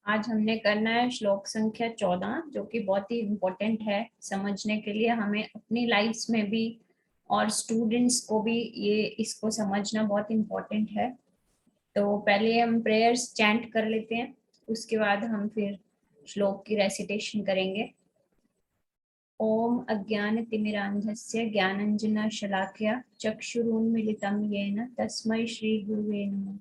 आज हमने करना है श्लोक संख्या 14, जो कि बहुत ही इम्पोर्टेंट है समझने के लिए, हमें अपनी लाइफ्स में भी और स्टूडेंट्स को भी ये इसको समझना बहुत इम्पोर्टेंट है। तो पहले हम प्रेयर्स चैंट कर लेते हैं, उसके बाद हम फिर श्लोक की रेसिटेशन करेंगे। ओम अज्ञानतिमिरान्धस्य ज्ञानाञ्जनशलाकया चक्षुरुन्मीलितं येन तस्मै श्री गुरुवे नमः।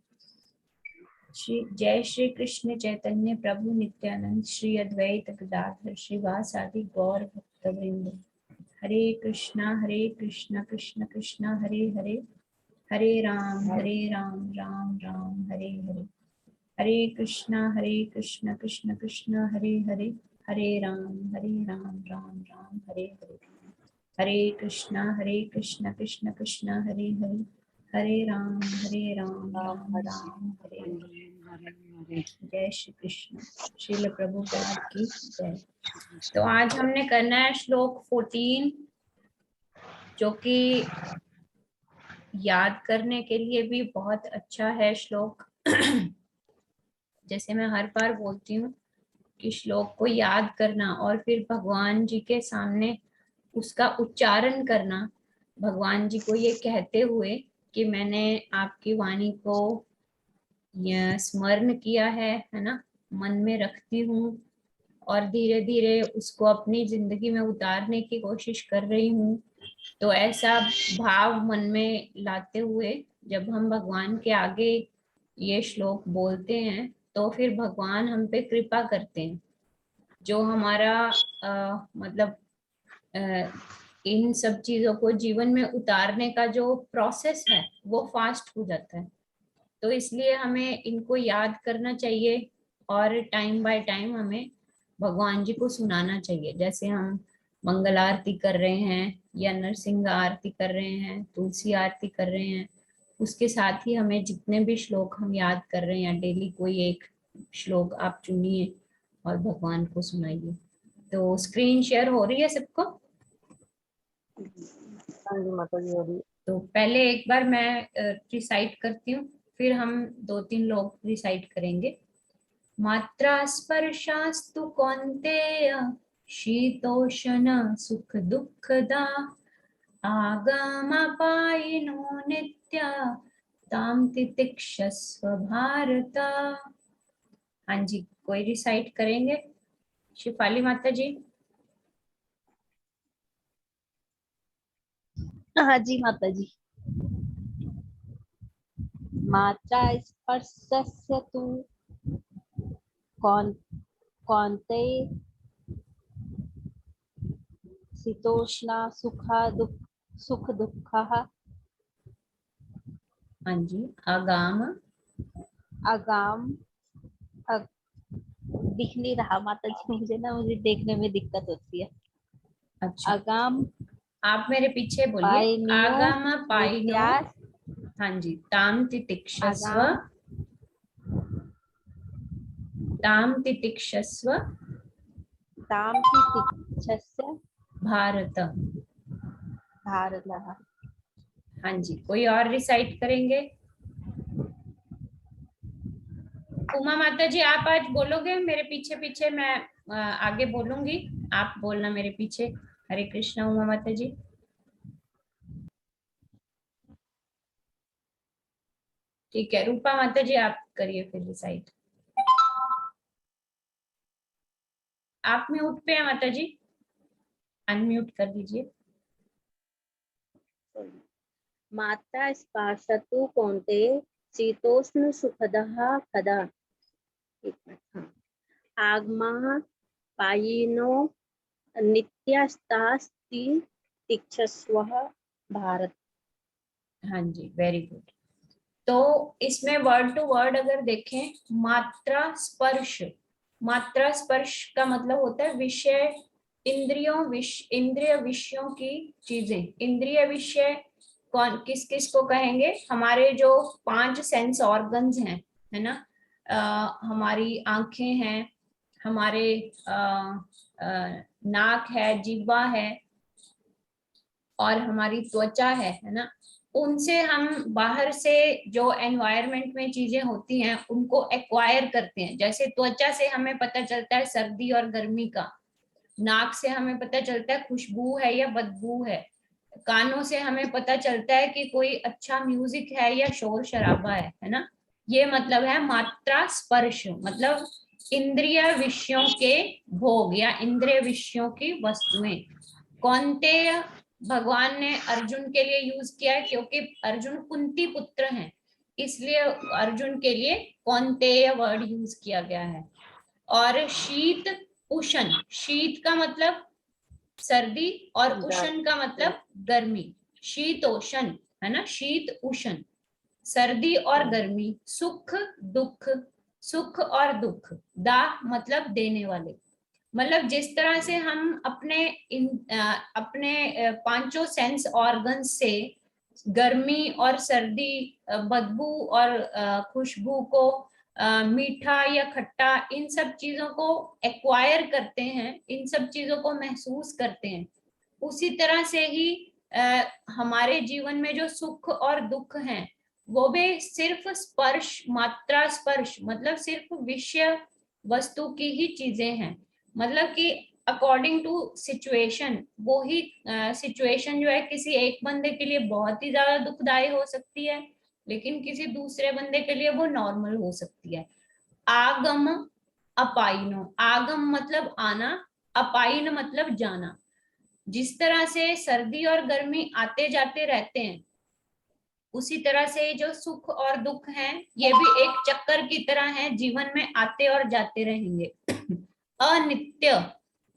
जय श्री कृष्ण चैतन्य प्रभु नित्यानंद श्री अद्वैत गदाधर श्रीवासादि गौर भक्त वृंद। हरे कृष्णा कृष्ण कृष्ण हरे हरे, हरे राम राम राम हरे हरे। हरे कृष्णा कृष्ण कृष्ण हरे हरे, हरे राम राम राम हरे हरे। हरे कृष्णा कृष्ण कृष्ण हरे हरे, हरे राम राम राम हरे हरे। जय श्री कृष्ण। श्रील प्रभुपाद की जय। तो आज हमने करना है श्लोक 14, जो कि याद करने के लिए भी बहुत अच्छा है श्लोक। जैसे मैं हर बार बोलती हूँ कि श्लोक को याद करना और फिर भगवान जी के सामने उसका उच्चारण करना, भगवान जी को ये कहते हुए कि मैंने आपकी वाणी को यह स्मरण किया है ना, मन में रखती हूँ और धीरे धीरे उसको अपनी जिंदगी में उतारने की कोशिश कर रही हूँ। तो ऐसा भाव मन में लाते हुए जब हम भगवान के आगे ये श्लोक बोलते हैं तो फिर भगवान हम पे कृपा करते हैं। जो हमारा मतलब इन सब चीजों को जीवन में उतारने का जो प्रोसेस है वो फास्ट हो जाता है। तो इसलिए हमें इनको याद करना चाहिए और टाइम बाय टाइम हमें भगवान जी को सुनाना चाहिए। जैसे हम मंगल आरती कर रहे हैं या नरसिंह आरती कर रहे हैं, तुलसी आरती कर रहे हैं, उसके साथ ही हमें जितने भी श्लोक हम याद कर रहे हैं डेली, कोई एक श्लोक आप चुनिए और भगवान को सुनाइए। तो स्क्रीन शेयर हो रही है सबको? तो पहले एक बार मैं रिसाइट करती हूँ, फिर हम 2-3 लोग रिसाइट करेंगे। मात्रा स्पर्शास्तु कौन्तेय शीतोष्ण सुख दुःखदा आगमपायिनो नित्या तां तितिक्षस्व भारत। हाँ जी, कोई रिसाइट करेंगे? शिफाली माता जी। हाँ जी माता जी। मात्रा स्पर्शस्य तु कौन्ते शीतोष्णा सुख दुःखः। हाँ जी, आगाम आगाम दिख नहीं रहा माता जी मुझे ना, मुझे देखने में दिक्कत होती है। अच्छा, आगाम आप मेरे पीछे बोलिए। पायनियो आगम पाइनो, नित्यास। हाँ जी, ताम तितिक्षस्व, आगाम ताम तितिक्षस्व ताम तितिक्षस्य भारत। भारतः। हाँ जी, कोई और रिसाइट करेंगे? उमा माता जी आप आज बोलोगे मेरे पीछे पीछे, मैं आगे बोलूंगी, आप बोलना मेरे पीछे। हरे कृष्णा उमा माता जी। ठीक है, रूपा माता जी आप करिए फिर रिसाइट। आप म्यूट पे हैं माता जी, अनम्यूट कर दीजिए। मात्रा स्पर्शतु कौन्तेय शीतोष्ण सुखदः कदा। आगमः पायिनो नित्यास्तास्ति तिक्षस्व भारत। हाँ जी, वेरी गुड। तो इसमें वर्ड टू वर्ड अगर देखें, मात्रा स्पर्श का मतलब होता है विषय, इंद्रिय विषयों की चीजें। इंद्रिय विषय कौन किस किस को कहेंगे? हमारे जो 5 सेंस ऑर्गन्स हैं, है ना, हमारी आंखें हैं, हमारे नाक है, जिह्वा है और हमारी त्वचा है ना। उनसे हम बाहर से जो एनवायरनमेंट में चीजें होती हैं उनको एक्वायर करते हैं। जैसे त्वचा से हमें पता चलता है सर्दी और गर्मी का, नाक से हमें पता चलता है खुशबू है या बदबू है, कानों से हमें पता चलता है कि कोई अच्छा म्यूजिक है या शोर शराबा है ना। ये मतलब है मात्रा स्पर्श, मतलब इंद्रिय विषयों के भोग या इंद्रिय विषयों की वस्तुएं। कौन्तेय भगवान ने अर्जुन के लिए यूज किया है, क्योंकि अर्जुन कुंती पुत्र हैं, इसलिए अर्जुन के लिए कौन्तेय वर्ड यूज किया गया है। और शीत उष्ण, शीत का मतलब सर्दी और उष्ण का मतलब गर्मी, शीतोष्ण है ना, शीत उष्ण, सर्दी और गर्मी, सुख दुख, सुख और दुख, दा मतलब देने वाले। मतलब जिस तरह से हम अपने पांचों सेंस ऑर्गन से गर्मी और सर्दी, बदबू और खुशबू को, मीठा या खट्टा, इन सब चीजों को एक्वायर करते हैं, इन सब चीजों को महसूस करते हैं, उसी तरह से ही हमारे जीवन में जो सुख और दुख हैं वो भी सिर्फ स्पर्श, मात्रा स्पर्श, मतलब सिर्फ विषय वस्तु की ही चीजें हैं। मतलब कि अकॉर्डिंग टू सिचुएशन, वो ही सिचुएशन जो है किसी एक बंदे के लिए बहुत ही ज्यादा दुखदायी हो सकती है, लेकिन किसी दूसरे बंदे के लिए वो नॉर्मल हो सकती है। आगम अपाइनो, आगम मतलब आना, अपाइन मतलब जाना। जिस तरह से सर्दी और गर्मी आते जाते रहते हैं, उसी तरह से जो सुख और दुख हैं ये भी एक चक्कर की तरह है, जीवन में आते और जाते रहेंगे। अनित्य,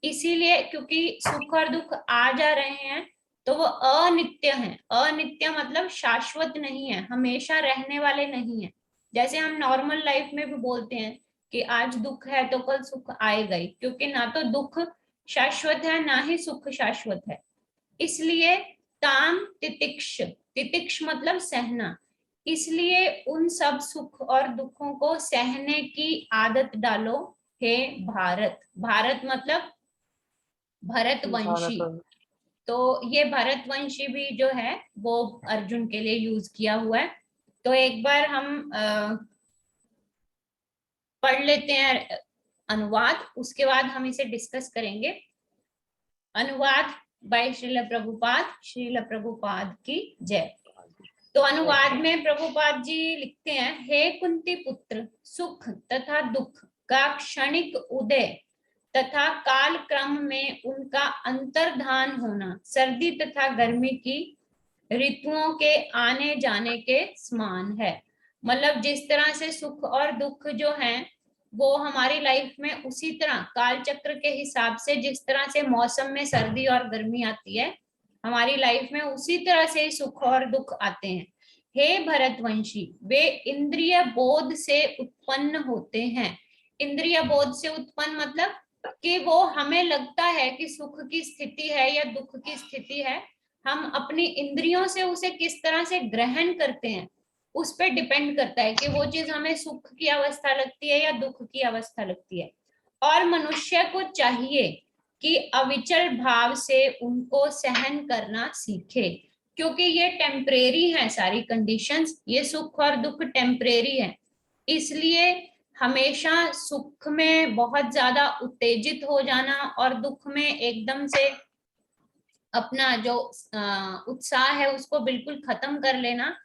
इसीलिए क्योंकि सुख और दुख आ जा रहे हैं तो वो अनित्य हैं। अनित्य मतलब शाश्वत नहीं है, हमेशा रहने वाले नहीं है। जैसे हम नॉर्मल लाइफ में भी बोलते हैं कि आज दुख है तो कल सुख आएगा ही, क्योंकि ना तो दुख शाश्वत है ना ही सुख शाश्वत है। इसलिए ताम तितिक्ष, तितिक्ष मतलब सहना, इसलिए उन सब सुख और दुखों को सहने की आदत डालो हे भारत। भारत मतलब भरतवंशी। तो ये भरतवंशी भी जो है वो अर्जुन के लिए यूज किया हुआ है। तो एक बार हम पढ़ लेते हैं अनुवाद, उसके बाद हम इसे डिस्कस करेंगे। अनुवाद बाय श्रील प्रभुपाद की जय। तो अनुवाद में प्रभुपाद जी लिखते हैं, हे कुंती पुत्र, सुख तथा दुख का क्षणिक उदय तथा काल क्रम में उनका अंतर्धान होना सर्दी तथा गर्मी की ऋतुओं के आने जाने के समान है। मतलब जिस तरह से सुख और दुख जो हैं वो हमारी लाइफ में उसी तरह काल चक्र के हिसाब से, जिस तरह से मौसम में सर्दी और गर्मी आती है, हमारी लाइफ में उसी तरह से सुख और दुख आते हैं। हे भरतवंशी, वे इंद्रिय बोध से उत्पन्न होते हैं। इंद्रिय बोध से उत्पन्न मतलब कि वो हमें लगता है कि सुख की स्थिति है या दुख की स्थिति है, हम अपनी इंद्रियों से उसे किस तरह से ग्रहण करते हैं उस पर डिपेंड करता है कि वो चीज हमें सुख की अवस्था लगती है या दुख की अवस्था लगती है। और मनुष्य को चाहिए कि अविचल भाव से उनको सहन करना सीखे, क्योंकि ये टेम्परेरी है, सारी कंडीशंस, ये सुख और दुख टेम्परेरी है। इसलिए हमेशा सुख में बहुत ज्यादा उत्तेजित हो जाना और दुख में एकदम से अपना जो उत्साह है उसको बिल्कुल खत्म कर लेना,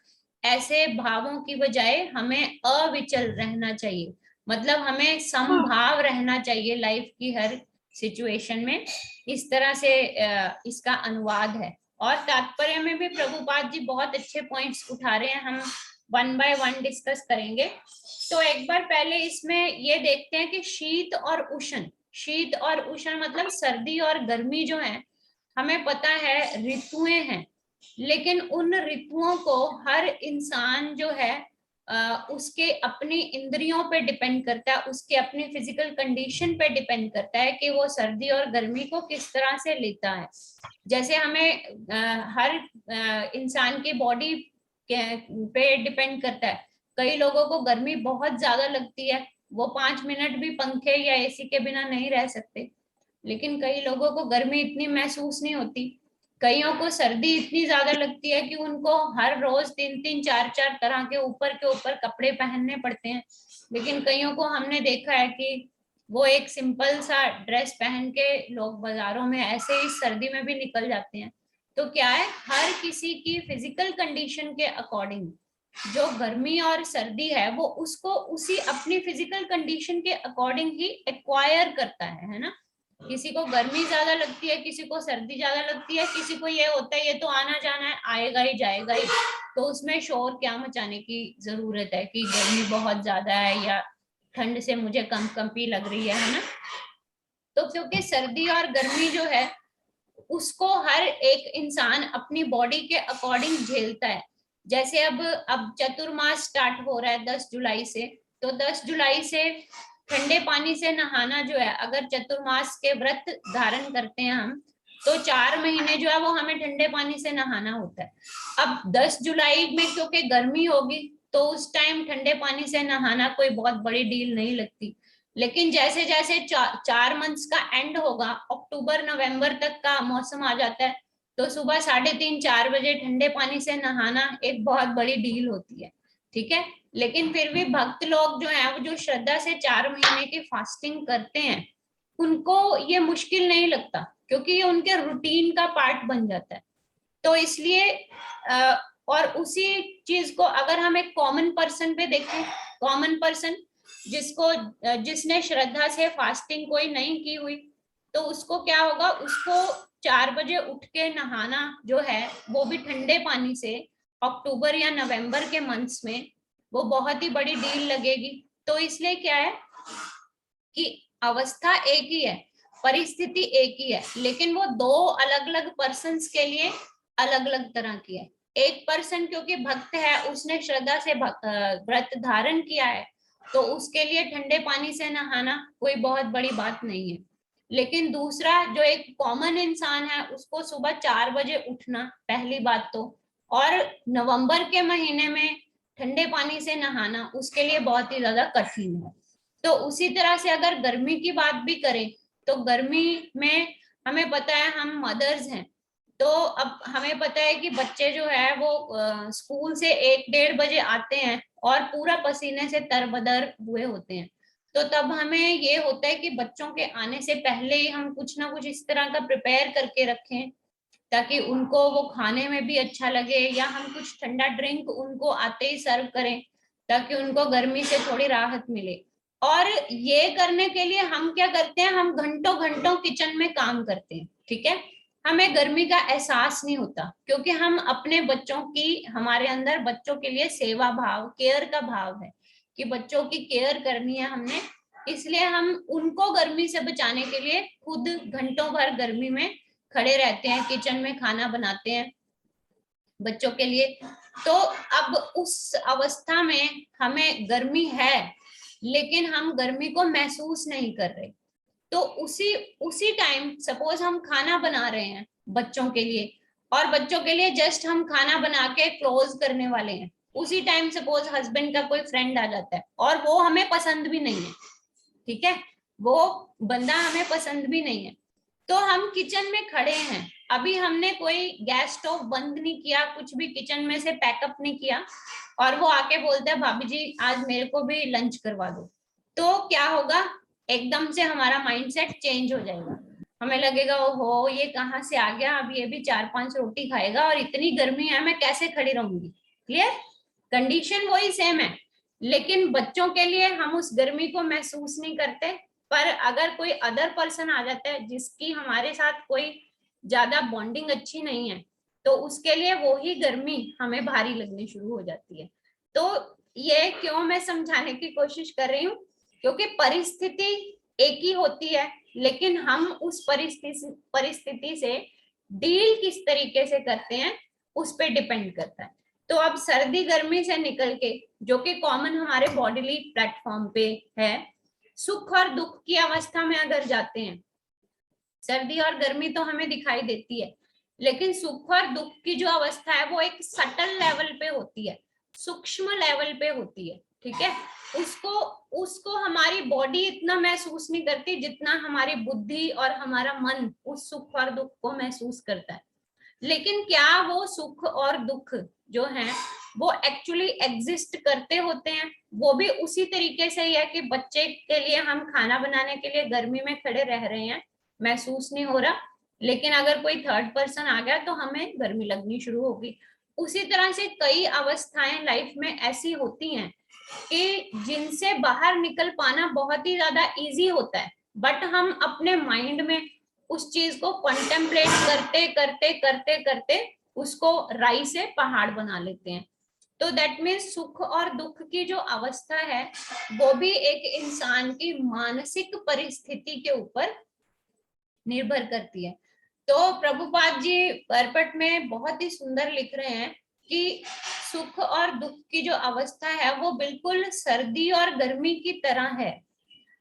ऐसे भावों की बजाय हमें अविचल रहना चाहिए। मतलब हमें समभाव रहना चाहिए लाइफ की हर सिचुएशन में। इस तरह से इसका अनुवाद है। और तात्पर्य में भी प्रभुपाद जी बहुत अच्छे पॉइंट्स उठा रहे हैं, हम वन बाय वन डिस्कस करेंगे। तो एक बार पहले इसमें ये देखते हैं कि शीत और उष्ण, शीत और उष्ण मतलब सर्दी और गर्मी जो है, हमें पता है ऋतुएं हैं, लेकिन उन ऋतुओं को हर इंसान जो है उसके अपनी इंद्रियों पे डिपेंड करता है, उसके अपनी फिजिकल कंडीशन पे डिपेंड करता है कि वो सर्दी और गर्मी को किस तरह से लेता है। जैसे हमें हर इंसान की बॉडी पे डिपेंड करता है। कई लोगों को गर्मी बहुत ज्यादा लगती है, वो 5 मिनट भी पंखे या एसी के बिना नहीं रह सकते, लेकिन कई लोगों को गर्मी इतनी महसूस नहीं होती। कईयों को सर्दी इतनी ज्यादा लगती है कि उनको हर रोज 3-3 4-4 तरह के ऊपर कपड़े पहनने पड़ते हैं। लेकिन कईयों को हमने देखा है कि वो एक सिंपल सा ड्रेस पहन के लोग बाजारों में ऐसे ही सर्दी में भी निकल जाते हैं। तो क्या है, हर किसी की फिजिकल कंडीशन के अकॉर्डिंग जो गर्मी और सर्दी है वो उसको उसी अपनी फिजिकल कंडीशन के अकॉर्डिंग ही एक्वायर करता है ना। किसी को गर्मी ज्यादा लगती है, किसी को सर्दी ज्यादा लगती है, किसी को ये होता है ये तो आना जाना है, आएगा ही जाएगा ही, तो उसमें शोर क्या मचाने की जरूरत है कि गर्मी बहुत ज्यादा है या ठंड से मुझे कंपी लग रही है ना। तो क्योंकि सर्दी और गर्मी जो है उसको हर एक इंसान अपनी बॉडी के अकॉर्डिंग झेलता है। जैसे अब चतुर्मास स्टार्ट हो रहा है 10 जुलाई से, तो 10 जुलाई से ठंडे पानी से नहाना जो है, अगर चतुर्मास के व्रत धारण करते हैं हम, तो 4 महीने जो है वो हमें ठंडे पानी से नहाना होता है। अब 10 जुलाई में क्योंकि गर्मी होगी तो उस टाइम ठंडे पानी से नहाना कोई बहुत बड़ी डील नहीं लगती। लेकिन जैसे जैसे 4 मंथ्स का एंड होगा, अक्टूबर नवंबर तक का मौसम आ जाता है, तो सुबह 3:30-4 बजे ठंडे पानी से नहाना एक बहुत बड़ी डील होती है। ठीक है, लेकिन फिर भी भक्त लोग जो है वो जो श्रद्धा से 4 महीने की फास्टिंग करते हैं उनको ये मुश्किल नहीं लगता, क्योंकि ये उनके रूटीन का पार्ट बन जाता है। तो इसलिए और उसी चीज को अगर हम एक कॉमन पर्सन पे देखें, कॉमन पर्सन जिसने श्रद्धा से फास्टिंग कोई नहीं की हुई, तो उसको क्या होगा, उसको 4 बजे उठ के नहाना जो है वो भी ठंडे पानी से अक्टूबर या नवंबर के मंथ्स में, वो बहुत ही बड़ी डील लगेगी। तो इसलिए क्या है कि अवस्था एक ही है, परिस्थिति एक ही है, लेकिन वो दो अलग अलग पर्सन्स के लिए अलग अलग तरह की है। एक पर्सन क्योंकि भक्त है, उसने श्रद्धा से व्रत धारण किया है, तो उसके लिए ठंडे पानी से नहाना कोई बहुत बड़ी बात नहीं है। लेकिन दूसरा जो एक कॉमन इंसान है, उसको सुबह 4 बजे उठना पहली बात तो, और नवंबर के महीने में ठंडे पानी से नहाना उसके लिए बहुत ही ज्यादा कठिन है। तो उसी तरह से अगर गर्मी की बात भी करें, तो गर्मी में हमें पता है हम मदर्स हैं, तो अब हमें पता है कि बच्चे जो है वो स्कूल से 1-1:30 बजे आते हैं और पूरा पसीने से तरबदर हुए होते हैं। तो तब हमें ये होता है कि बच्चों के आने से पहले ही हम कुछ ना कुछ इस तरह का प्रिपेयर करके रखें ताकि उनको वो खाने में भी अच्छा लगे, या हम कुछ ठंडा ड्रिंक उनको आते ही सर्व करें ताकि उनको गर्मी से थोड़ी राहत मिले। और ये करने के लिए हम क्या करते हैं, हम घंटों घंटों किचन में काम करते हैं। ठीक है, हमें गर्मी का एहसास नहीं होता क्योंकि हम अपने बच्चों की, हमारे अंदर बच्चों के लिए सेवा भाव, केयर का भाव है कि बच्चों की केयर करनी है हमने, इसलिए हम उनको गर्मी से बचाने के लिए खुद घंटों भर गर्मी में खड़े रहते हैं, किचन में खाना बनाते हैं बच्चों के लिए। तो अब उस अवस्था में हमें गर्मी है लेकिन हम गर्मी को महसूस नहीं कर रहे, तो उसी उसी टाइम सपोज हम खाना बना रहे हैं बच्चों के लिए, और बच्चों के लिए जस्ट हम खाना बना के क्लोज करने वाले हैं, उसी टाइम सपोज हस्बैंड का कोई फ्रेंड आ जाता है और वो हमें पसंद भी नहीं है। ठीक है, वो बंदा हमें पसंद भी नहीं है, तो हम किचन में खड़े हैं, अभी हमने कोई गैस स्टोव बंद नहीं किया, कुछ भी किचन में से पैकअप नहीं किया, और वो आके बोलता है भाभी जी आज मेरे को भी लंच करवा दो, तो क्या होगा, एकदम से हमारा माइंडसेट चेंज हो जाएगा। हमें लगेगा ओहो ये कहाँ से आ गया, अब ये भी 4-5 रोटी खाएगा और इतनी गर्मी है मैं कैसे खड़ी रहूंगी। क्लियर, कंडीशन वही सेम है, लेकिन बच्चों के लिए हम उस गर्मी को महसूस नहीं करते। पर अगर कोई अदर पर्सन आ जाता है जिसकी हमारे साथ कोई ज्यादा बॉन्डिंग अच्छी नहीं है, तो उसके लिए वो ही गर्मी हमें भारी लगनी शुरू हो जाती है। तो ये क्यों मैं समझाने की कोशिश कर रही हूँ, क्योंकि परिस्थिति एक ही होती है, लेकिन हम उस परिस्थिति से डील किस तरीके से करते हैं उस पर डिपेंड करता है। तो अब सर्दी गर्मी से निकल के, जो कि कॉमन हमारे बॉडीली प्लेटफॉर्म पे है, सुख और दुख की अवस्था में अगर जाते हैं, सर्दी और गर्मी तो हमें दिखाई देती है, लेकिन सुख और दुख की जो अवस्था है वो एक सटल लेवल पे होती है, सूक्ष्म लेवल पे होती है। ठीक है, उसको उसको हमारी बॉडी इतना महसूस नहीं करती जितना हमारी बुद्धि और हमारा मन उस सुख और दुख को महसूस करता है। लेकिन क्या वो सुख और दुख जो है वो एक्चुअली एग्जिस्ट करते होते हैं? वो भी उसी तरीके से ही है कि बच्चे के लिए हम खाना बनाने के लिए गर्मी में खड़े रह रहे हैं, महसूस नहीं हो रहा, लेकिन अगर कोई थर्ड पर्सन आ गया तो हमें गर्मी लगनी शुरू होगी। उसी तरह से कई अवस्थाएं लाइफ में ऐसी होती हैं कि जिनसे बाहर निकल पाना बहुत ही ज्यादा इजी होता है, बट हम अपने माइंड में उस चीज को कंटेम्पलेट करते करते करते करते उसको राई से पहाड़ बना लेते हैं। तो दैट मीन्स सुख और दुख की जो अवस्था है वो भी एक इंसान की मानसिक परिस्थिति के ऊपर निर्भर करती है। तो प्रभुपाद जी परपट में बहुत ही सुंदर लिख रहे हैं कि सुख और दुख की जो अवस्था है वो बिल्कुल सर्दी और गर्मी की तरह है।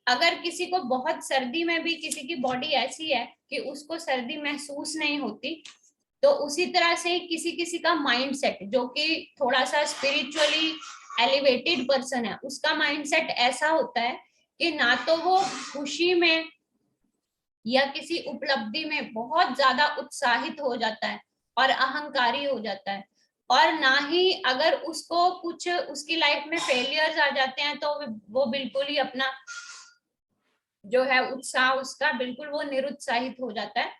अगर किसी को बहुत सर्दी में भी किसी की बॉडी ऐसी है कि उसको सर्दी महसूस नहीं होती, तो उसी तरह से किसी किसी का माइंड सेट जो कि थोड़ा सा स्पिरिचुअली एलिवेटेड पर्सन है, उसका माइंड सेट ऐसा होता है कि ना तो वो खुशी में या किसी उपलब्धि में बहुत ज्यादा उत्साहित हो जाता है और अहंकारी हो जाता है, और ना ही अगर उसको कुछ उसकी लाइफ में फेलियर्स आ जाते हैं तो वो बिल्कुल ही अपना जो है उत्साह उसका बिल्कुल वो निरुत्साहित हो जाता है।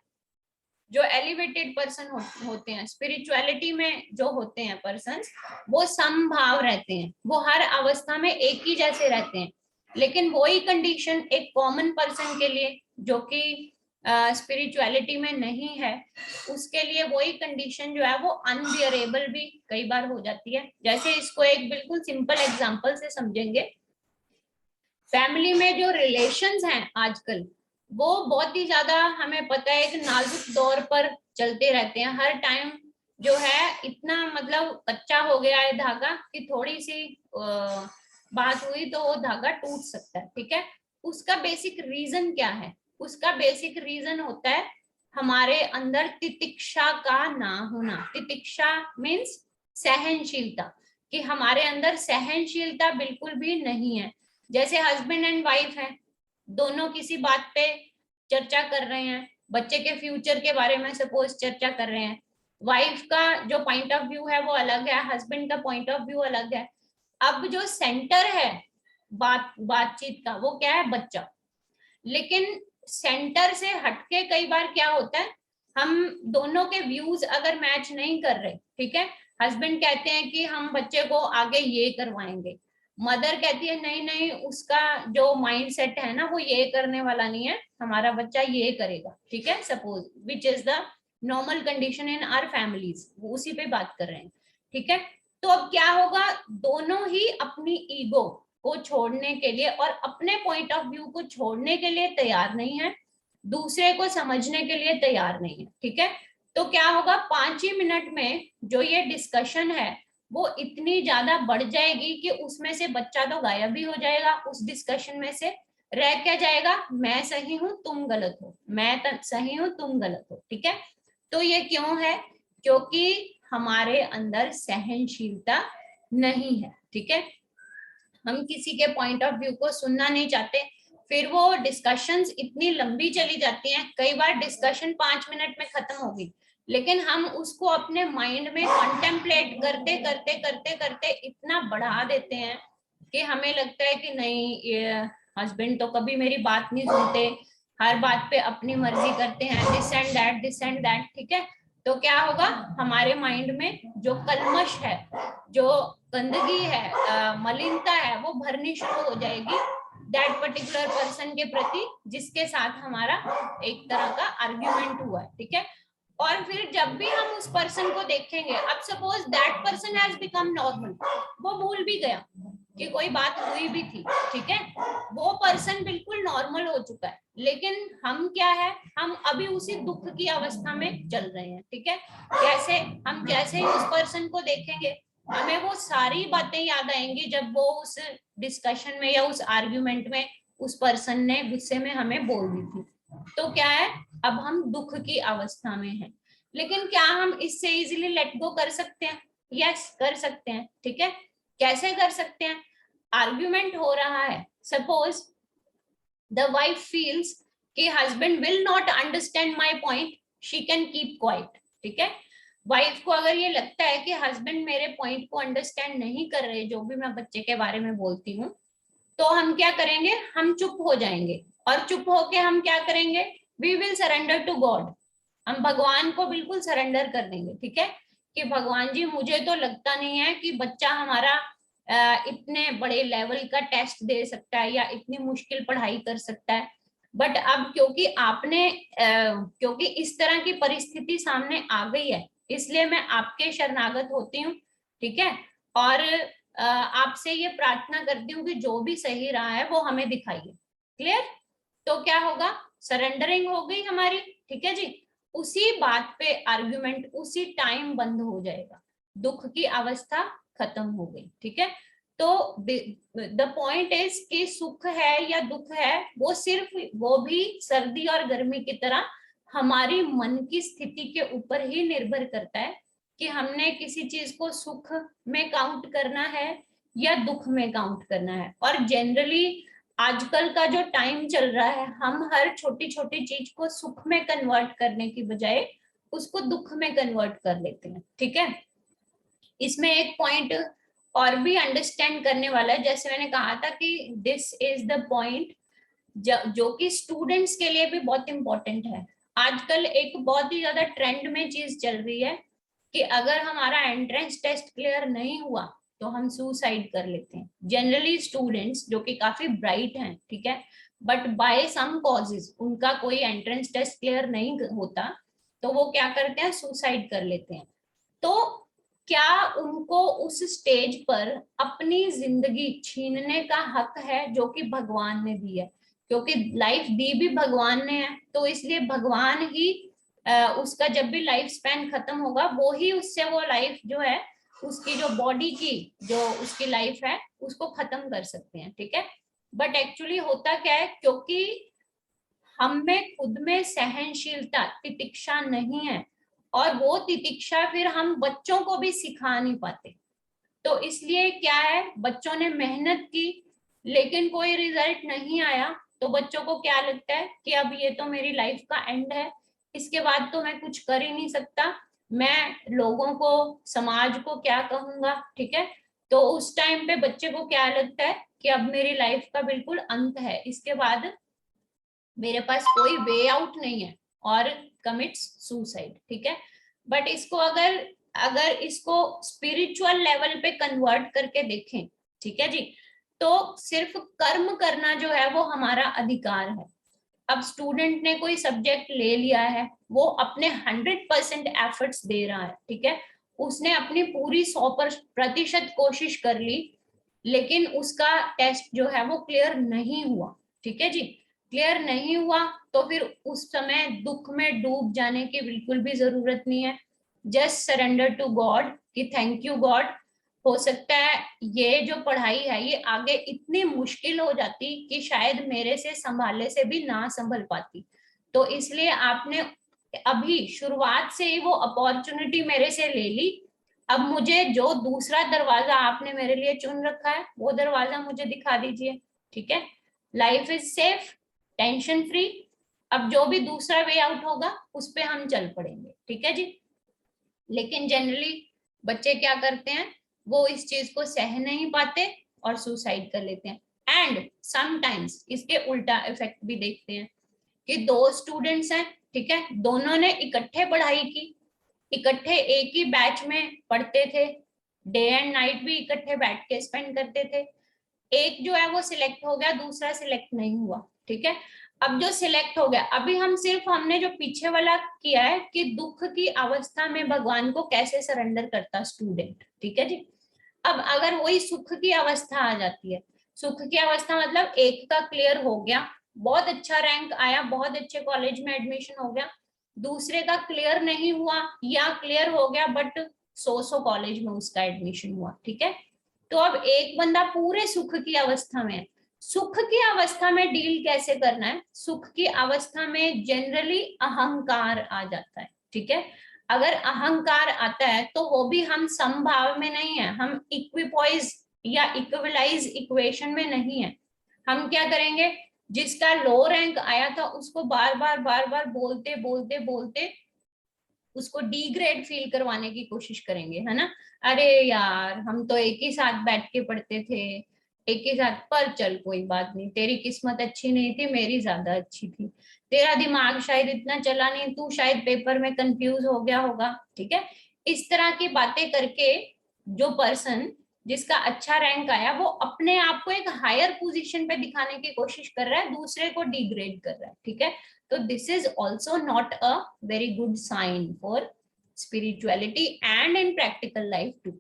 जो एलिवेटेड पर्सन होते हैं स्पिरिचुअलिटी में जो होते हैं पर्सन, वो समभाव रहते हैं, वो हर अवस्था में एक ही जैसे रहते हैं। लेकिन वही कंडीशन एक कॉमन पर्सन के लिए जो कि स्पिरिचुअलिटी में नहीं है, उसके लिए वही कंडीशन जो है वो अनबियरेबल भी कई बार हो जाती है। जैसे इसको एक बिल्कुल सिंपल एग्जांपल से समझेंगे, फैमिली में जो रिलेशंस हैं आजकल वो बहुत ही ज्यादा हमें पता है एक नाजुक दौर पर चलते रहते हैं। हर टाइम जो है इतना मतलब कच्चा हो गया है धागा कि थोड़ी सी बात हुई तो वो धागा टूट सकता है, ठीक है। उसका बेसिक रीजन क्या है? उसका बेसिक रीजन होता है हमारे अंदर तितिक्षा का ना होना। तितिक्षा मीन्स सहनशीलता, कि हमारे अंदर सहनशीलता बिल्कुल भी नहीं है। जैसे हस्बैंड एंड वाइफ है, दोनों किसी बात पे चर्चा कर रहे हैं, बच्चे के फ्यूचर के बारे में सपोज चर्चा कर रहे हैं, वाइफ का जो पॉइंट ऑफ व्यू है वो अलग है, हस्बैंड का पॉइंट ऑफ व्यू अलग है। अब जो सेंटर है बातचीत का वो क्या है? बच्चा। लेकिन सेंटर से हटके कई बार क्या होता है, हम दोनों के व्यूज अगर मैच नहीं कर रहे, ठीक है, हस्बैंड कहते हैं कि हम बच्चे को आगे ये करवाएंगे, मदर कहती है नहीं नहीं उसका जो माइंड सेट है ना वो ये करने वाला नहीं है, हमारा बच्चा ये करेगा, ठीक है, suppose which is the normal condition in our families, वो उसी पे बात कर रहे हैं, ठीक है। तो अब क्या होगा, दोनों ही अपनी ईगो को छोड़ने के लिए और अपने पॉइंट ऑफ व्यू को छोड़ने के लिए तैयार नहीं है, दूसरे को समझने के लिए तैयार नहीं है, ठीक है। तो क्या होगा, 5 ही मिनट में जो ये डिस्कशन है वो इतनी ज्यादा बढ़ जाएगी कि उसमें से बच्चा तो गायब भी हो जाएगा, उस डिस्कशन में से रह क्या जाएगा, मैं सही हूं तुम गलत हो, मैं सही हूं तुम गलत हो, ठीक है। तो ये क्यों है? क्योंकि हमारे अंदर सहनशीलता नहीं है, ठीक है। हम किसी के पॉइंट ऑफ व्यू को सुनना नहीं चाहते, फिर वो डिस्कशंस इतनी लंबी चली जाती हैं, कई बार डिस्कशन 5 मिनट में खत्म होगी, लेकिन हम उसको अपने माइंड में कंटेम्पलेट करते करते करते करते इतना बढ़ा देते हैं कि हमें लगता है कि नहीं ये हस्बैंड तो कभी मेरी बात नहीं सुनते, हर बात पे अपनी मर्जी करते हैं, this and that this and that, ठीक है। तो क्या होगा, हमारे माइंड में जो कलमश है, जो गंदगी है, मलिनता है, वो भरनी शुरू हो जाएगी दैट पर्टिकुलर पर्सन के प्रति जिसके साथ हमारा एक तरह का आर्ग्यूमेंट हुआ है, ठीक है। और फिर जब भी हम उस पर्सन को देखेंगे, अब suppose that person has become normal, वो भूल भी गया कि कोई बात हुई भी थी, ठीक है, वो पर्सन बिल्कुल नॉर्मल हो चुका है, लेकिन हम क्या है, हम अभी उसी दुख की अवस्था में चल रहे हैं, ठीक है। कैसे हम जैसे ही उस पर्सन को देखेंगे हमें वो सारी बातें याद आएंगी जब वो उस डिस्कशन में या उस आर्ग्यूमेंट में उस पर्सन ने गुस्से में हमें बोल दी थी। तो क्या है, अब हम दुख की अवस्था में हैं, लेकिन क्या हम इससे इजीली लेट गो कर सकते हैं? यस, कर सकते हैं, ठीक है। कैसे कर सकते हैं? आर्ग्यूमेंट हो रहा है, सपोज द वाइफ फील्स कि husband will not understand my point, she can keep quiet, ठीक है। वाइफ को अगर ये लगता है कि हस्बैंड मेरे पॉइंट को अंडरस्टैंड नहीं कर रहे, जो भी मैं बच्चे के बारे में बोलती हूँ, तो हम क्या करेंगे, हम चुप हो जाएंगे। और चुप होके हम क्या करेंगे, we will surrender to God. हम भगवान को बिल्कुल सरेंडर कर देंगे, ठीक है, कि भगवान जी मुझे तो लगता नहीं है कि बच्चा हमारा इतने बड़े लेवल का टेस्ट दे सकता है या इतनी मुश्किल पढ़ाई कर सकता है। बट अब क्योंकि आपने क्योंकि इस तरह की परिस्थिति सामने आ गई है, इसलिए मैं आपके शरणागत होती हूँ, ठीक है। और आपसे ये प्रार्थना करती हूँ कि जो भी सही रहा है वो हमें दिखाइए। क्लियर? तो क्या होगा, सरेंडरिंग हो गई हमारी, ठीक है जी। उसी बात पे आर्ग्यूमेंट उसी टाइम बंद हो जाएगा, दुख की अवस्था खत्म हो गई, ठीक है। तो द पॉइंट इज कि सुख है या दुख है, वो सिर्फ वो भी सर्दी और गर्मी की तरह हमारी मन की स्थिति के ऊपर ही निर्भर करता है कि हमने किसी चीज को सुख में काउंट करना है या दुख में काउंट करना है। और जनरली आजकल का जो टाइम चल रहा है, हम हर छोटी छोटी चीज को सुख में कन्वर्ट करने की बजाय उसको दुख में कन्वर्ट कर लेते हैं, ठीक है। इसमें एक पॉइंट और भी अंडरस्टैंड करने वाला है, जैसे मैंने कहा था कि दिस इज द पॉइंट जो कि स्टूडेंट्स के लिए भी बहुत इंपॉर्टेंट है। आजकल एक बहुत ही ज्यादा ट्रेंड में चीज चल रही है कि अगर हमारा एंट्रेंस टेस्ट क्लियर नहीं हुआ तो हम सुसाइड कर लेते हैं। जनरली स्टूडेंट्स जो कि काफी ब्राइट हैं, ठीक है, बट बाय सम कॉजेज उनका कोई एंट्रेंस टेस्ट क्लियर नहीं होता, तो वो क्या करते हैं, सुसाइड कर लेते हैं। तो क्या उनको उस स्टेज पर अपनी जिंदगी छीनने का हक है जो कि भगवान ने दी है? क्योंकि लाइफ दी भी भगवान ने है, तो इसलिए भगवान ही उसका जब भी लाइफ स्पैन खत्म होगा, वो ही उससे वो लाइफ जो है, उसकी जो बॉडी की जो उसकी लाइफ है उसको खत्म कर सकते हैं, ठीक है। बट एक्चुअली होता क्या है, क्योंकि हम में खुद में सहनशीलता, तितिक्षा नहीं है, और वो तितिक्षा फिर हम बच्चों को भी सिखा नहीं पाते। तो इसलिए क्या है, बच्चों ने मेहनत की लेकिन कोई रिजल्ट नहीं आया, तो बच्चों को क्या लगता है कि अब ये तो मेरी लाइफ का एंड है, इसके बाद तो मैं कुछ कर ही नहीं सकता, मैं लोगों को, समाज को क्या कहूंगा, ठीक है। तो उस टाइम पे बच्चे को क्या लगता है कि अब मेरी लाइफ का बिल्कुल अंत है, इसके बाद मेरे पास कोई वे आउट नहीं है, और कमिट्स सुसाइड, ठीक है। बट इसको अगर अगर इसको स्पिरिचुअल लेवल पे कन्वर्ट करके देखें, ठीक है जी, तो सिर्फ कर्म करना जो है वो हमारा अधिकार है। अब स्टूडेंट ने कोई सब्जेक्ट ले लिया है, वो अपने 100% एफर्ट्स दे रहा है, ठीक है, उसने अपनी पूरी 100% कोशिश कर ली, लेकिन उसका टेस्ट जो है वो क्लियर नहीं हुआ, ठीक है जी। क्लियर नहीं हुआ तो फिर उस समय दुख में डूब जाने की बिल्कुल भी जरूरत नहीं है। जस्ट सरेंडर टू गॉड कि थैंक यू गॉड, हो सकता है ये जो पढ़ाई है ये आगे इतनी मुश्किल हो जाती कि शायद मेरे से संभालने से भी ना संभल पाती, तो इसलिए आपने अभी शुरुआत से ही वो अपॉर्चुनिटी मेरे से ले ली। अब मुझे जो दूसरा दरवाजा आपने मेरे लिए चुन रखा है वो दरवाजा मुझे दिखा दीजिए, ठीक है। Life is safe, tension free. अब जो भी दूसरा वे आउट होगा उस पे हम चल पड़ेंगे, ठीक है जी। लेकिन जनरली बच्चे क्या करते हैं, वो इस चीज को सह नहीं पाते और सुसाइड कर लेते हैं। एंड समटाइम्स इसके उल्टा इफेक्ट भी देखते हैं कि दो स्टूडेंट्स हैं, ठीक है, दोनों ने इकट्ठे पढ़ाई की, इकट्ठे एक ही बैच में पढ़ते थे, डे एंड नाइट भी इकट्ठे बैठ के स्पेंड करते थे। एक जो है वो सिलेक्ट हो गया, दूसरा सिलेक्ट नहीं हुआ, ठीक है। अब जो सिलेक्ट हो गया, अभी हम सिर्फ हमने जो पीछे वाला किया है कि दुख की अवस्था में भगवान को कैसे सरेंडर करता स्टूडेंट, ठीक है जी। अब अगर वही सुख की अवस्था आ जाती है, सुख की अवस्था मतलब एक का क्लियर हो गया, बहुत अच्छा रैंक आया, बहुत अच्छे कॉलेज में एडमिशन हो गया, दूसरे का क्लियर नहीं हुआ या क्लियर हो गया बट सौ कॉलेज में उसका एडमिशन हुआ, ठीक है। तो अब एक बंदा पूरे सुख की अवस्था में है, सुख की अवस्था में डील कैसे करना है, सुख की अवस्था में जनरली अहंकार आ जाता है, ठीक है। अगर अहंकार आता है तो वो भी हम समभाव में नहीं है, हम इक्विपॉइज या इक्वलाइज इक्वेशन में नहीं है। हम क्या करेंगे, जिसका लो रैंक आया था उसको बार बार बोलते बोलते बोलते उसको डिग्रेड फील करवाने की कोशिश करेंगे, है ना। अरे यार हम तो एक ही साथ बैठ के पढ़ते थे, एक ही साथ, पर चल कोई बात नहीं, तेरी किस्मत अच्छी नहीं थी, मेरी ज्यादा अच्छी थी, तेरा दिमाग शायद इतना चला नहीं, तू शायद पेपर में कंफ्यूज हो गया होगा, ठीक है। इस तरह की बातें करके जो पर्सन जिसका अच्छा रैंक आया वो अपने आप को एक हायर पोजीशन पे दिखाने की कोशिश कर रहा है, दूसरे को डिग्रेड कर रहा है, ठीक है। तो this is also not a very good sign for spirituality and in practical life too,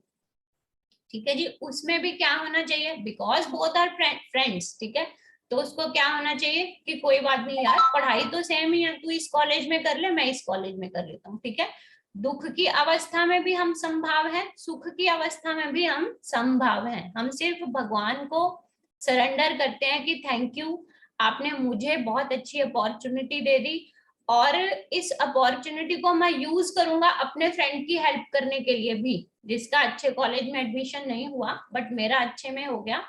ठीक है जी। उसमें भी क्या होना चाहिए, बिकॉज बोथ आर फ्रेंड्स, ठीक है। तो उसको क्या होना चाहिए कि कोई बात नहीं यार, पढ़ाई तो सेम ही है, तू इस कॉलेज में कर ले, मैं इस कॉलेज में कर लेता हूँ, ठीक है। दुख की अवस्था में भी हम संभाव हैं, सुख की अवस्था में भी हम संभाव हैं, हम सिर्फ भगवान को सरेंडर करते हैं कि थैंक यू, आपने मुझे बहुत अच्छी अपॉर्चुनिटी दे दी, और इस अपॉर्चुनिटी को मैं यूज करूंगा अपने फ्रेंड की हेल्प करने के लिए भी, जिसका अच्छे कॉलेज में एडमिशन नहीं हुआ बट मेरा अच्छे में हो गया,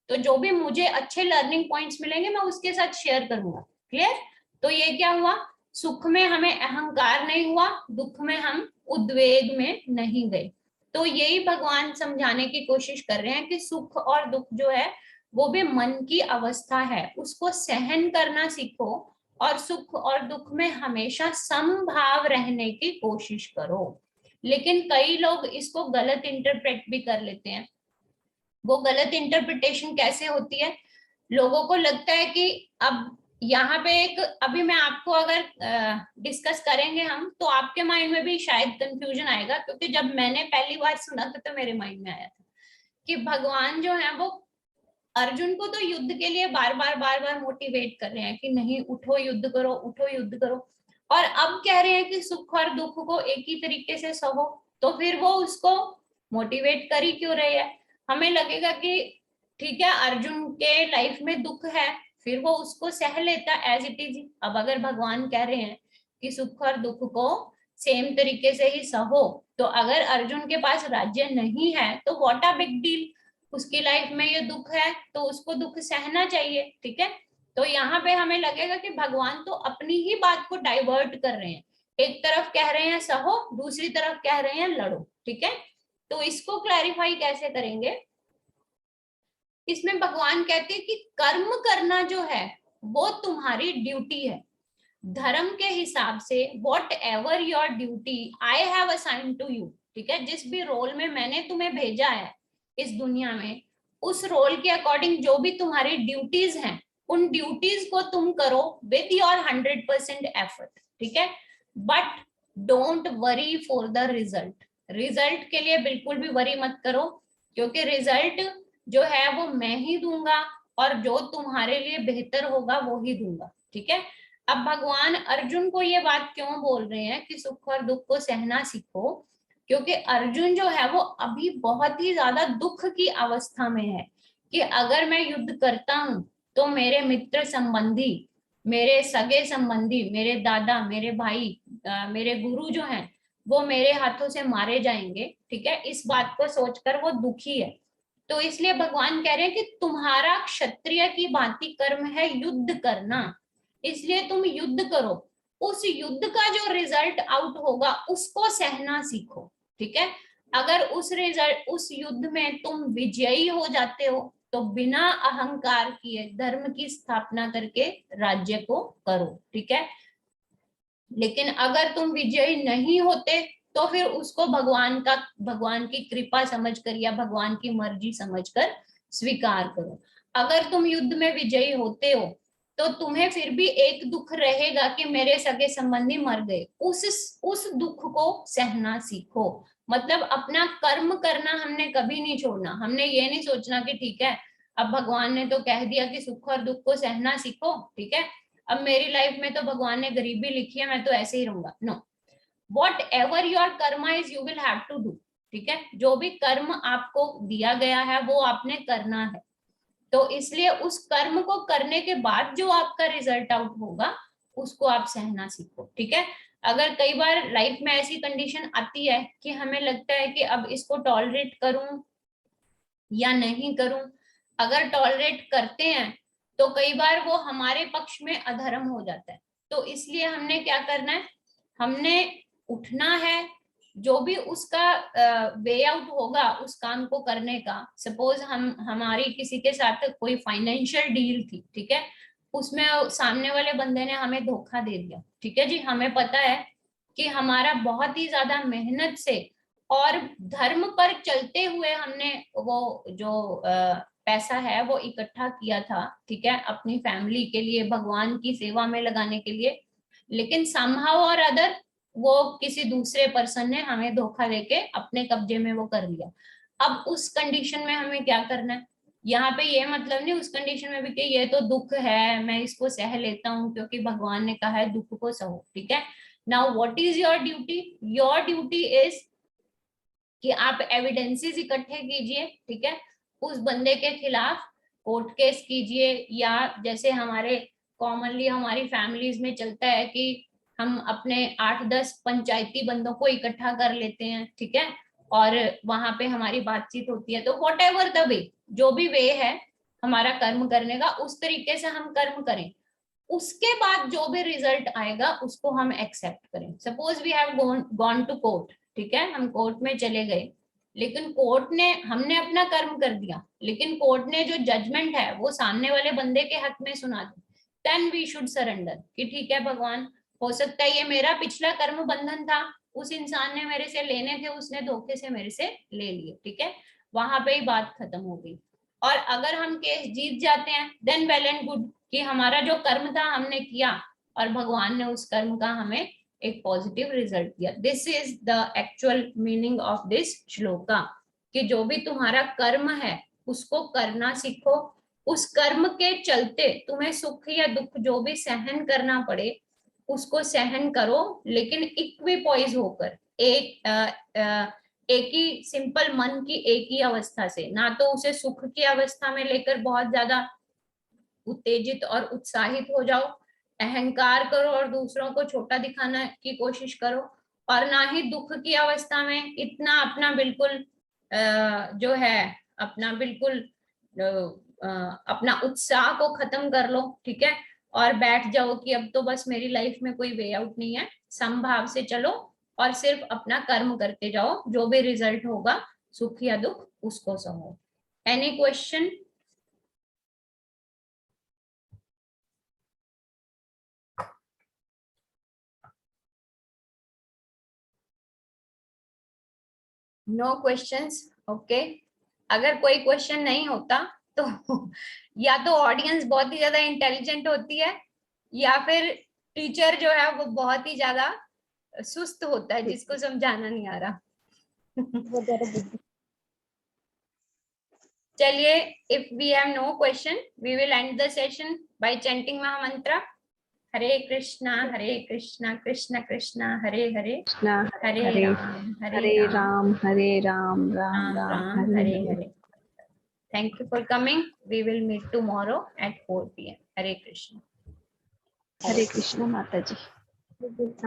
तो जो भी मुझे अच्छे लर्निंग पॉइंट्स मिलेंगे मैं उसके साथ शेयर करूंगा, क्लियर। तो ये क्या हुआ, सुख में हमें अहंकार नहीं हुआ, दुख में हम उद्वेग में नहीं गए। तो यही भगवान समझाने की कोशिश कर रहे हैं कि सुख और दुख जो है वो भी मन की अवस्था है, उसको सहन करना सीखो, और सुख और दुख में हमेशा समभाव रहने की कोशिश करो। लेकिन कई लोग इसको गलत इंटरप्रेट भी कर लेते हैं। वो गलत इंटरप्रिटेशन कैसे होती है, लोगों को लगता है कि अब यहाँ पे एक, अभी मैं आपको अगर डिस्कस करेंगे हम, तो आपके माइंड में भी शायद कंफ्यूजन आएगा, क्योंकि जब मैंने पहली बार सुना था तो मेरे माइंड में आया था कि भगवान जो है वो अर्जुन को तो युद्ध के लिए बार बार मोटिवेट कर रहे हैं कि नहीं उठो युद्ध करो, उठो युद्ध करो, और अब कह रहे हैं कि सुख और दुख को एक ही तरीके से सहो, तो फिर वो उसको मोटिवेट कर ही क्यों रहे हैं। हमें लगेगा कि ठीक है अर्जुन के लाइफ में दुख है, फिर वो उसको सह लेता एज इट इज। अब अगर भगवान कह रहे हैं कि सुख और दुख को सेम तरीके से ही सहो, तो अगर अर्जुन के पास राज्य नहीं है तो व्हाट अ बिग डील, उसकी लाइफ में ये दुख है तो उसको दुख सहना चाहिए, ठीक है। तो यहाँ पे हमें लगेगा कि भगवान तो अपनी ही बात को डाइवर्ट कर रहे हैं, एक तरफ कह रहे हैं सहो, दूसरी तरफ कह रहे हैं लड़ो, ठीक है। तो इसको क्लैरिफाई कैसे करेंगे, इसमें भगवान कहते हैं कि कर्म करना जो है वो तुम्हारी ड्यूटी है, धर्म के हिसाब से whatever your duty I have assign to you, ठीक है। जिस भी रोल में मैंने तुम्हें भेजा है इस दुनिया में, उस रोल के अकॉर्डिंग जो भी तुम्हारी ड्यूटीज हैं, उन ड्यूटीज को तुम करो विद योर 100% एफर्ट, ठीक है। But don't worry for the result, result के लिए बिल्कुल भी वरी मत करो, क्योंकि रिजल्ट जो है वो मैं ही दूंगा, और जो तुम्हारे लिए बेहतर होगा वो ही दूंगा, ठीक है। अब भगवान अर्जुन को ये बात क्यों बोल रहे हैं कि सुख और दुख को सहना सीखो, क्योंकि अर्जुन जो है वो अभी बहुत ही ज्यादा दुख की अवस्था में है कि अगर मैं युद्ध करता हूं तो मेरे मित्र संबंधी, मेरे सगे संबंधी, मेरे दादा, मेरे भाई, मेरे गुरु जो हैं वो मेरे हाथों से मारे जाएंगे, ठीक है। इस बात को सोचकर वो दुखी है। तो इसलिए भगवान कह रहे हैं कि तुम्हारा क्षत्रिय की भांति कर्म है युद्ध करना, इसलिए तुम युद्ध करो, उस युद्ध का जो रिजल्ट आउट होगा उसको सहना सीखो, ठीक है। अगर उस युद्ध में तुम विजयी हो जाते हो तो बिना अहंकार किए धर्म की स्थापना करके राज्य को करो, ठीक है। लेकिन अगर तुम विजयी नहीं होते तो फिर उसको भगवान की कृपा समझकर या भगवान की मर्जी समझकर स्वीकार करो। अगर तुम युद्ध में विजयी होते हो तो तुम्हें फिर भी एक दुख रहेगा कि मेरे सगे संबंधी मर गए, उस दुख को सहना सीखो। मतलब अपना कर्म करना हमने कभी नहीं छोड़ना, हमने ये नहीं सोचना कि ठीक है अब भगवान ने तो कह दिया कि सुख और दुख को सहना सीखो, ठीक है, अब मेरी लाइफ में तो भगवान ने गरीबी लिखी है मैं तो ऐसे ही रहूंगा। No, whatever your karma is you will have to do, ठीक है। जो भी कर्म आपको दिया गया है वो आपने करना है, तो इसलिए उस कर्म को करने के बाद जो आपका रिजल्ट आउट होगा उसको आप सहना सीखो, ठीक है। अगर कई बार लाइफ में ऐसी कंडीशन आती है कि हमें लगता है कि अब इसको टॉलरेट करूं या नहीं करूं, अगर टॉलरेट करते हैं तो कई बार वो हमारे पक्ष में अधर्म हो जाता है। तो इसलिए हमने क्या करना है, हमने उठना है, जो भी उसका वे आउट होगा उस काम को करने का। सपोज हमारी किसी के साथ कोई फाइनेंशियल डील थी, ठीक है, उसमें सामने वाले बंदे ने हमें धोखा दे दिया, ठीक है जी, हमें पता है कि हमारा बहुत ही ज्यादा मेहनत से और धर्म पर चलते हुए हमने वो जो पैसा है वो इकट्ठा किया था, ठीक है, अपनी फैमिली के लिए, भगवान की सेवा में लगाने के लिए, लेकिन समहाउ और अदर वो किसी दूसरे पर्सन ने हमें धोखा देके अपने कब्जे में वो कर लिया। अब उस कंडीशन में हमें क्या करना है? यहाँ पे ये मतलब नहीं उस कंडीशन में भी कि ये तो दुख है, मैं इसको सह लेता हूँ क्योंकि भगवान ने कहा है दुख को सहो, ठीक है। Now what is your duty? Your duty is कि आप एविडेंसेस इकट्ठे कीजिए, ठीक है, उस बंदे के खिलाफ कोर्ट केस कीजिए, या जैसे हमारे कॉमनली हमारी फैमिलीज में चलता है कि हम अपने 8-10 पंचायती बंदों को इकट्ठा कर लेते हैं, ठीक है, और वहां पे हमारी बातचीत होती है। तो वॉट एवर द वे, जो भी वे है हमारा कर्म करने का, उस तरीके से हम कर्म करें, उसके बाद जो भी रिजल्ट आएगा उसको हम एक्सेप्ट करें। Suppose we have gone to court, ठीक है, हम कोर्ट में चले गए, लेकिन कोर्ट ने, हमने अपना कर्म कर दिया, लेकिन कोर्ट ने जो जजमेंट है वो सामने वाले बंदे के हक में सुना दी, देन वी शुड सरेंडर कि ठीक है भगवान, हो सकता है ये मेरा पिछला कर्म बंधन था, उस इंसान ने मेरे से लेने थे, उसने धोखे से मेरे से ले लिए, ठीक है, वहां पे ही बात खत्म हो गई। और अगर हम केस जीत जाते हैं देन वेल एंड गुड, कि हमारा जो कर्म था हमने किया और भगवान ने उस कर्म का हमें एक पॉजिटिव रिजल्ट दिया। This is the actual meaning of this shloka, कि जो भी तुम्हारा कर्म है उसको करना सीखो, उस कर्म के चलते तुम्हें सुख या दुख जो भी सहन करना पड़े उसको सहन करो, लेकिन इक्विपॉइज होकर, एक ही सिंपल मन की एक ही अवस्था से, ना तो उसे सुख की अवस्था में लेकर बहुत ज्यादा उत्तेजित और उत्साहित हो जाओ, अहंकार करो और दूसरों को छोटा दिखाने की कोशिश करो, और ना ही दुख की अवस्था में इतना अपना बिल्कुल जो है अपना बिल्कुल अपना उत्साह को खत्म कर लो, ठीक है, और बैठ जाओ कि अब तो बस मेरी लाइफ में कोई वे आउट नहीं है। समभाव से चलो और सिर्फ अपना कर्म करते जाओ, जो भी रिजल्ट होगा सुख या दुख उसको सहो। Any question? No questions, okay. अगर कोई क्वेश्चन नहीं होता तो या तो ऑडियंस बहुत ही ज्यादा इंटेलिजेंट होती है, या फिर टीचर जो है वो बहुत ही ज्यादा सुस्त होता है जिसको समझाना नहीं आ रहा। चलिए, if we have no question we will end the session by chanting Mahamantra Hare Krishna Krishna Krishna Hare Hare, Hare Ram Hare Ram, Ram Ram Hare Hare Hare. Hare. Thank you for coming. We will meet tomorrow at 4 p.m. Hare Krishna. हरे कृष्ण माता जी।